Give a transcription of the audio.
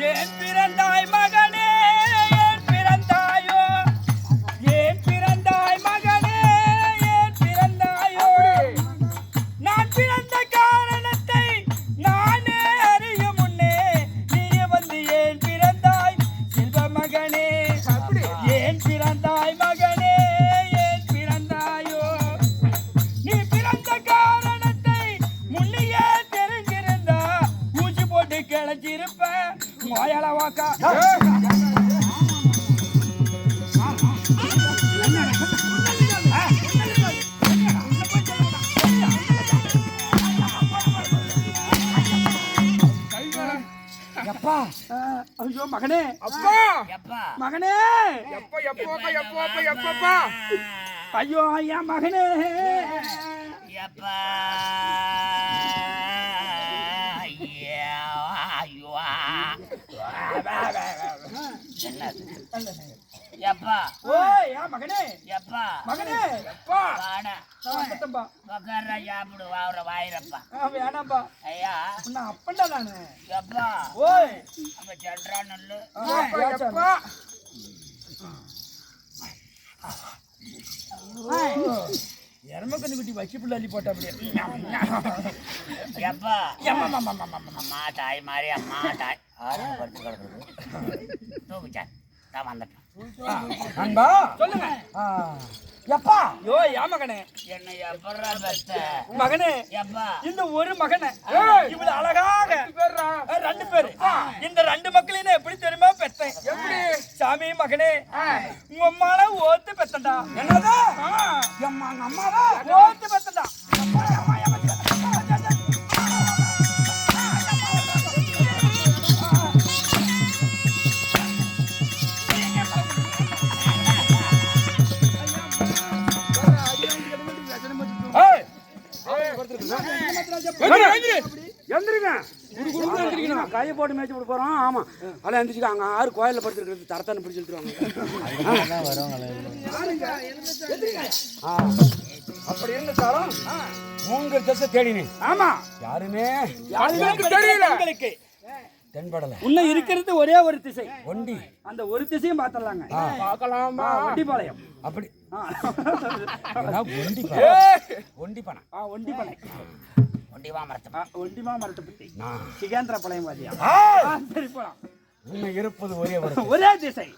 ஏன் பிறந்தாய் மகனே ஏன் பிறந்தாயோ ஏன் பிறந்தாய் மகனே ஏன் பிறந்தாயோ நான் பிறந்த காரணத்தை நானே அறியும் முன்னே நீ வந்து ஏன் பிறந்தாய் செல்வ மகனே ஏன் பிறந்தாய் மகனே ஏன் பிறந்தாயோ நீ பிறந்த காரணத்தை முன்னையே தெரிஞ்சிருந்தா ஊசி போட்டு கிளச்சிருப்ப வாக்கா அப்பா ஐயோ மகனே அப்பா மகனே எப்பா ஐயோ ஐயா மகனே எப்பா எப்பா ஓய் யா மகனே எப்பா மகனே எப்பா வாடா வந்துட்டம்பா பக்கறா சாப்பிடு வாவுற வாயிரப்பா வேணாம்பா ஐயா நான் அப்பண்டா நானு எப்பா ஓய் அப்ப சென்றா நல்லு எப்பா எரமக்கண்ணு குட்டி வச்சி புள்ளி போட்டா அப்படியே எப்பா அம்மா தாய் மாதிரி அம்மா தாய் படுத்து கிடக்குறது தூக்குச்சா நான் வந்துட்டேன் அன்பா சொல்லுங்க எப்பா யோ யா மகனே என்ன எப்பறா பெத்த மகனே எப்பா இந்த ஒரு மகனை இவ்வளவு அழகாக ரெண்டு பேரு இந்த ரெண்டு மக்களையும் எப்படி தெரியுமா பெத்தேன் எப்படி சாமி மகனே உங்க அம்மால ஓத்து பெத்தண்டா என்னதா அம்மாவா ஓத்து பெத்தண்டா கையை போட்டு மேய்ச்சி விட போறோம். ஆமா அதெல்லாம் எந்திரிச்சுக்க அங்க ஆறு கோயில படுத்துருக்கிறது தரத்தானு பிடிச்சி இழுத்துருவாங்க. அப்படி இருந்தாலும் உங்க திசை தேடினேன். ஆமா யாருமே தெரியல உங்களுக்கு தென்படல. உன்ன இருக்கிறது ஒரே ஒரு திசை ஒண்டி. அந்த ஒரு திசையும் பார்த்தலாங்க. பார்க்கலாமா? ஒண்டிபாளையம். அப்படி ஒண்டிப்பனை ஒண்டிமாமரத்தை பத்தி சிகேந்திர பாளையம் வாதியா. சரி போலாம். உன்னை இருப்பது ஒரே ஒரே திசை.